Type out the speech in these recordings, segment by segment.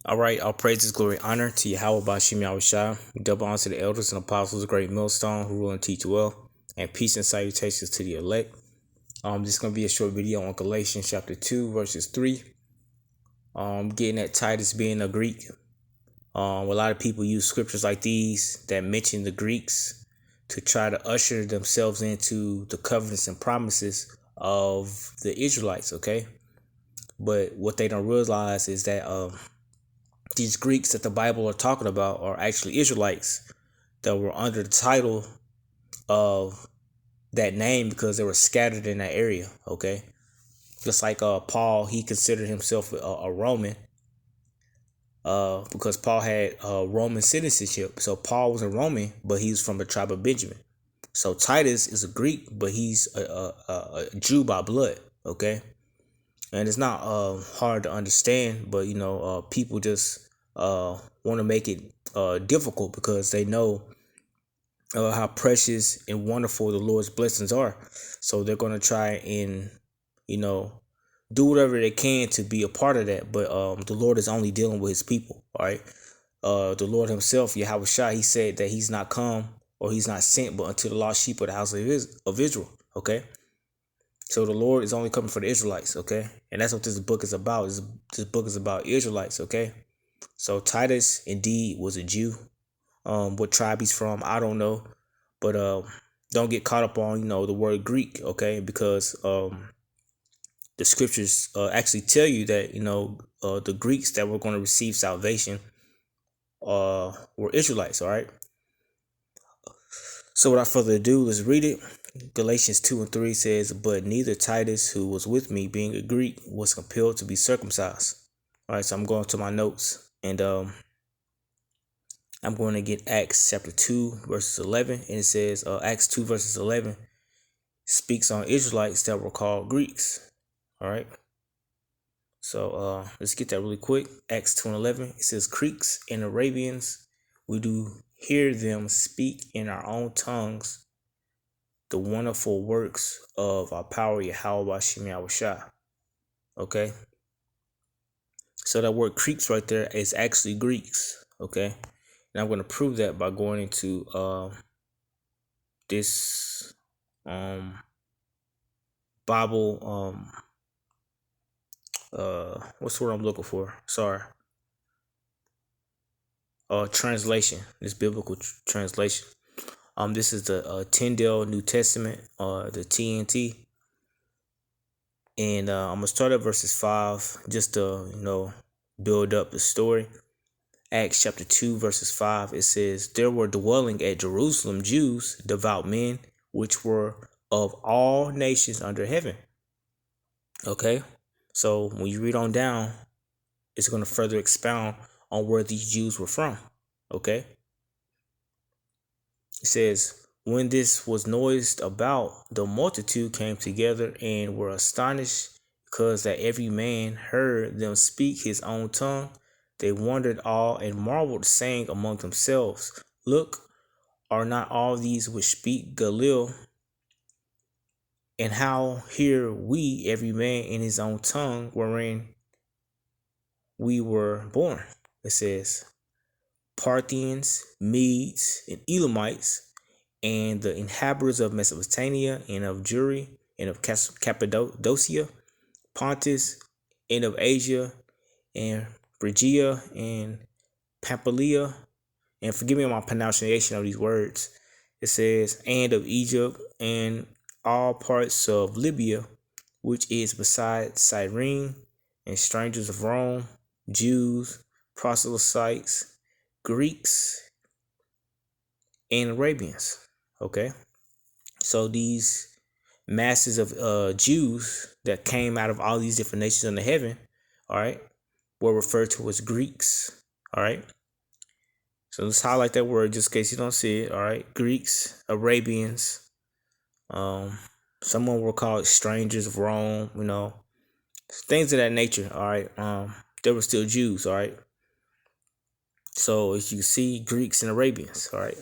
All right, all praises, glory, honor to Yahweh Bashim Yahushua. We double honor to the elders and apostles, great millstone who rule and teach well, and peace and salutations to the elect. This is gonna be a short video on Galatians chapter 2, verses 3. Getting at Titus being a Greek. A lot of people use scriptures like these that mention the Greeks to try to usher themselves into the covenants and promises of the Israelites, okay? But what they don't realize is that these Greeks that the Bible are talking about are actually Israelites that were under the title of that name because they were scattered in that area, okay? Just like Paul, he considered himself a Roman because Paul had Roman citizenship. So Paul was a Roman, but he's from the tribe of Benjamin. So Titus is a Greek, but he's a Jew by blood, okay? And it's not hard to understand, but people just want to make it difficult because they know how precious and wonderful the Lord's blessings are. So they're going to try and do whatever they can to be a part of that. But the Lord is only dealing with his people. All right. The Lord himself, Yahweh Shai, he said that he's not come or he's not sent but unto the lost sheep of the house of Israel. Okay. So the Lord is only coming for the Israelites, okay? And that's what this book is about. This book is about Israelites, okay? So Titus indeed was a Jew. What tribe he's from, I don't know. But don't get caught up on, the word Greek, okay? Because the scriptures actually tell you that, the Greeks that were going to receive salvation were Israelites, all right? So without further ado, let's read it. Galatians 2 and 3 says, but neither Titus, who was with me, being a Greek, was compelled to be circumcised. All right, so I'm going to my notes, and I'm going to get Acts chapter 2, verses 11, and it says, Acts 2, verses 11 speaks on Israelites that were called Greeks. All right, so let's get that really quick. Acts 2 and 11, it says, Greeks and Arabians, we do hear them speak in our own tongues the wonderful works of our power, Yahweh Bashim Yahushua. Okay. So that word Greeks right there is actually Greeks. Okay. And I'm going to prove that by going into this Bible what's the word I'm looking for? Sorry. Translation. This biblical translation. This is the Tyndale New Testament, the TNT. And I'm going to start at verses 5 just to, build up the story. Acts chapter 2, verses 5, it says, there were dwelling at Jerusalem Jews, devout men, which were of all nations under heaven. Okay, so when you read on down, it's going to further expound on where these Jews were from. Okay. It says, when this was noised about, the multitude came together and were astonished because that every man heard them speak his own tongue. They wondered all and marveled, saying among themselves, look, are not all these which speak Galil? And how hear we every man in his own tongue wherein we were born? It says, Parthians, Medes, and Elamites, and the inhabitants of Mesopotamia, and of Judea, and of Cappadocia, Pontus, and of Asia, and Phrygia, and Pamphylia, and forgive me on my pronunciation of these words. It says, and of Egypt, and all parts of Libya, which is beside Cyrene, and strangers of Rome, Jews, proselytes, Greeks, and Arabians. Okay, so these masses of Jews that came out of all these different nations under heaven, all right, were referred to as Greeks. All right, so let's highlight that word just in case you don't see it. All right, Greeks, Arabians, someone were called strangers of Rome, things of that nature. All right, they were still Jews. All right. So as you see, Greeks and Arabians, all right.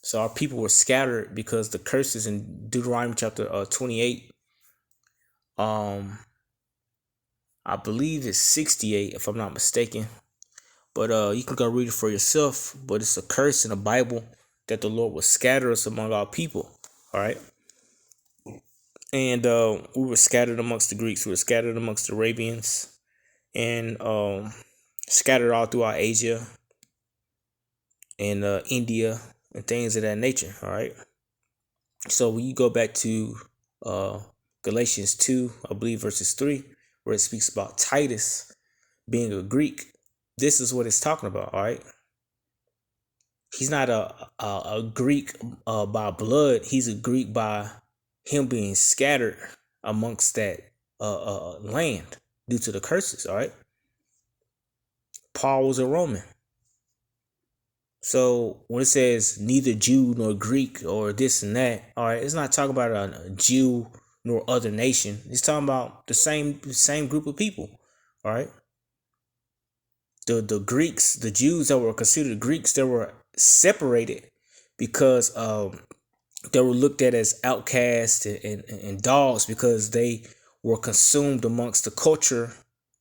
So our people were scattered because the curses in Deuteronomy chapter 28. I believe it's 68, if I'm not mistaken. But you can go read it for yourself. But it's a curse in the Bible that the Lord will scatter us among our people. All right. And we were scattered amongst the Greeks. We were scattered amongst the Arabians. And scattered all throughout Asia and India and things of that nature. All right. So when you go back to Galatians 2, I believe verses 3, where it speaks about Titus being a Greek, this is what it's talking about. All right. He's not a Greek by blood. He's a Greek by him being scattered amongst that land due to the curses. All right. Paul was a Roman. So when it says neither Jew nor Greek or this and that, all right, it's not talking about a Jew nor other nation. It's talking about the same group of people. All right. The Greeks, the Jews that were considered Greeks, they were separated because they were looked at as outcasts and dogs because they were consumed amongst the culture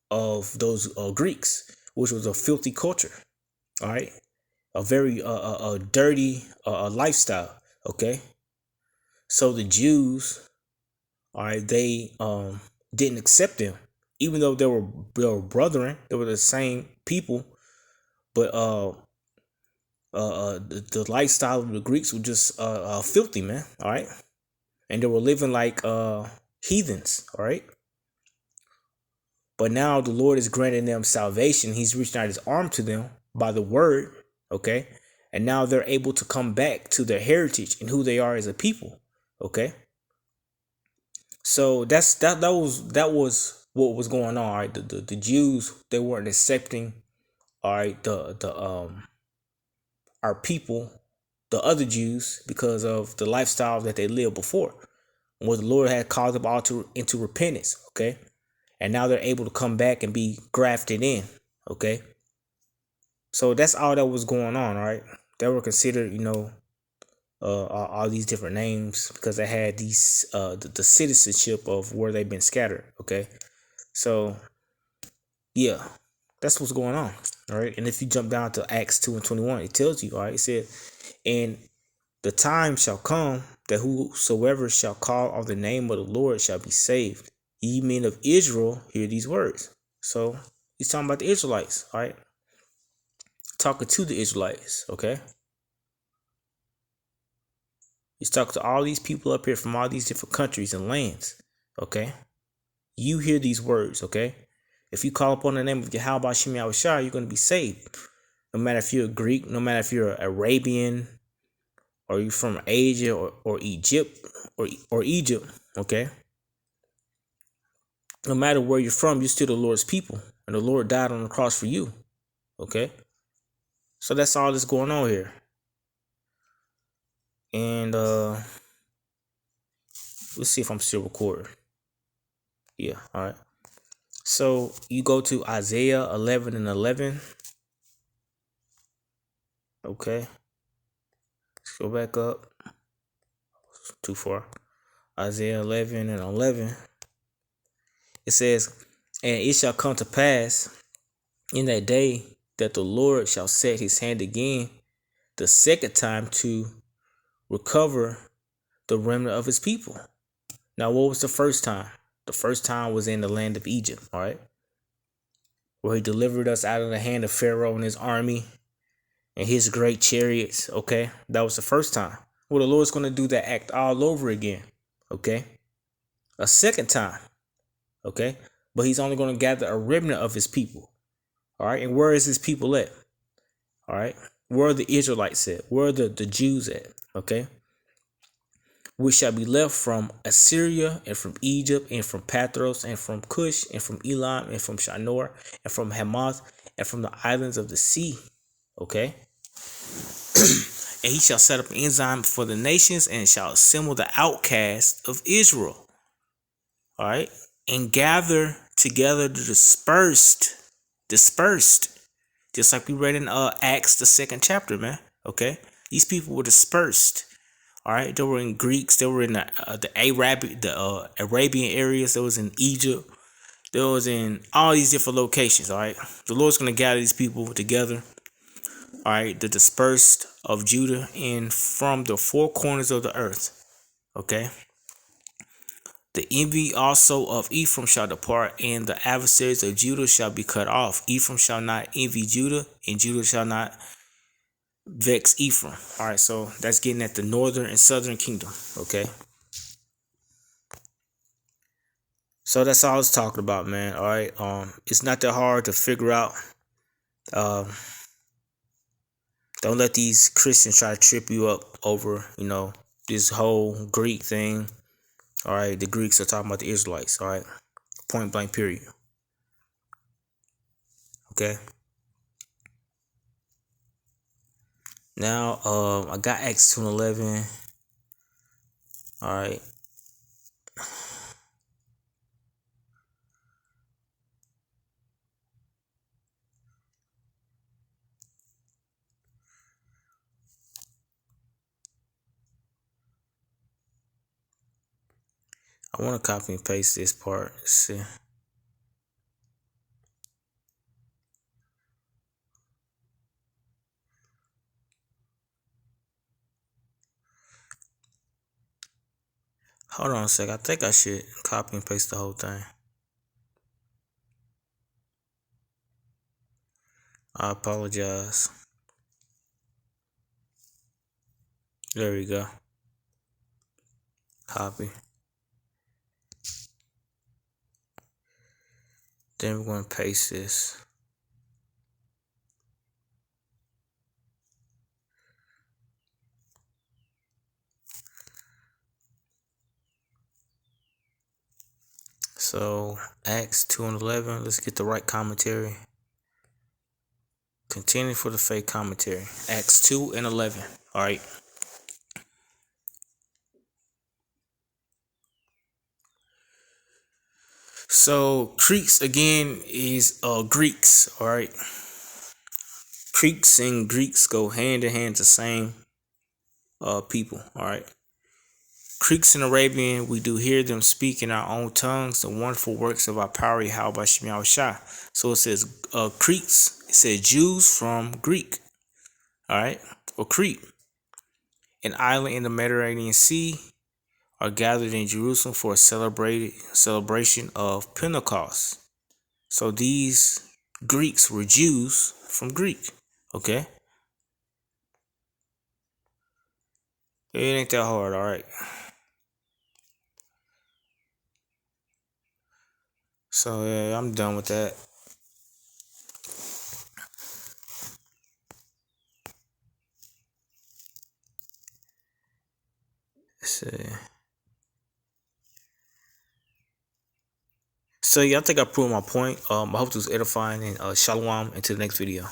of those Greeks, which was a filthy culture. All right. A very dirty lifestyle. Okay. So the Jews, all right, they didn't accept them, even though they were brethren. They were the same people, but the lifestyle of the Greeks was just filthy, man. All right, and they were living like heathens. All right. But now the Lord is granting them salvation. He's reaching out his arm to them by the word. Okay. And now they're able to come back to their heritage and who they are as a people. Okay. So that was what was going on. All right. The Jews, they weren't accepting, all right, our people, the other Jews, because of the lifestyle that they lived before. Where the Lord had called them all into repentance. Okay. And now they're able to come back and be grafted in. Okay. So that's all that was going on, all right? They were considered, all these different names because they had these the citizenship of where they've been scattered. Okay. So yeah, that's what's going on. All right. And if you jump down to Acts 2:21, it tells you, all right, it said, and the time shall come that whosoever shall call on the name of the Lord shall be saved. Ye men of Israel, hear these words. So he's talking about the Israelites, all right? Talking to the Israelites, okay? He's talking to all these people up here from all these different countries and lands, okay? You hear these words, okay? If you call upon the name of Yahweh Shem Yahushua, you're going to be saved. No matter if you're a Greek, no matter if you're an Arabian, or you're from Asia or Egypt or Egypt, okay? No matter where you're from, you're still the Lord's people. And the Lord died on the cross for you, okay? So that's all that's going on here. And let's see if I'm still recording. Yeah, all right. So you go to Isaiah 11:11. Okay. Let's go back up. Too far. Isaiah 11:11. It says, and it shall come to pass in that day that the Lord shall set his hand again the second time to recover the remnant of his people. Now, what was the first time? The first time was in the land of Egypt, all right? Where he delivered us out of the hand of Pharaoh and his army and his great chariots, okay? That was the first time. Well, the Lord's going to do that act all over again, okay? A second time, okay? But he's only going to gather a remnant of his people, all right? And where is his people at? All right? Where are the Israelites at? Where are the Jews at, okay? Which shall be left from Assyria and from Egypt and from Pathros and from Cush and from Elam and from Shinar and from Hamath and from the islands of the sea. Okay. And he shall set up an enzyme for the nations and shall assemble the outcasts of Israel. All right. And gather together the dispersed. Just like we read in Acts, the 2nd chapter, man. Okay. These people were dispersed. All right, they were in Greeks. They were in the Arabian areas. They was in Egypt. those in all these different locations. All right, the Lord's going to gather these people together. All right, the dispersed of Judah and from the four corners of the earth. Okay. The envy also of Ephraim shall depart, and the adversaries of Judah shall be cut off. Ephraim shall not envy Judah, and Judah shall not vex Ephraim. All right, so that's getting at the northern and southern kingdom. Okay. So that's all it's talking about, man. All right. It's not that hard to figure out. Don't let these Christians try to trip you up over, this whole Greek thing. All right, the Greeks are talking about the Israelites. All right, point blank, period. Okay. Now, I got Acts 2:11. All right. I want to copy and paste this part. Let's see. Hold on a sec. I think I should copy and paste the whole thing. I apologize. There we go. Copy. Then we're going to paste this. So, Acts 2:11. Let's get the right commentary. Contending for the faith commentary. Acts 2:11. All right. So, Greeks again is Greeks. All right. Greeks and Greeks go hand in hand, the same people. All right. Greeks and Arabian, we do hear them speak in our own tongues the wonderful works of our power, Yahweh Shem Shah. So it says Greeks, it says Jews from Greek, all right, or Crete, an island in the Mediterranean Sea, are gathered in Jerusalem for a celebration of Pentecost. So these Greeks were Jews from Greek, okay? It ain't that hard, all right? So yeah, I'm done with that. Let's see. So yeah, I think I proved my point. I hope this was edifying, and shalom until the next video.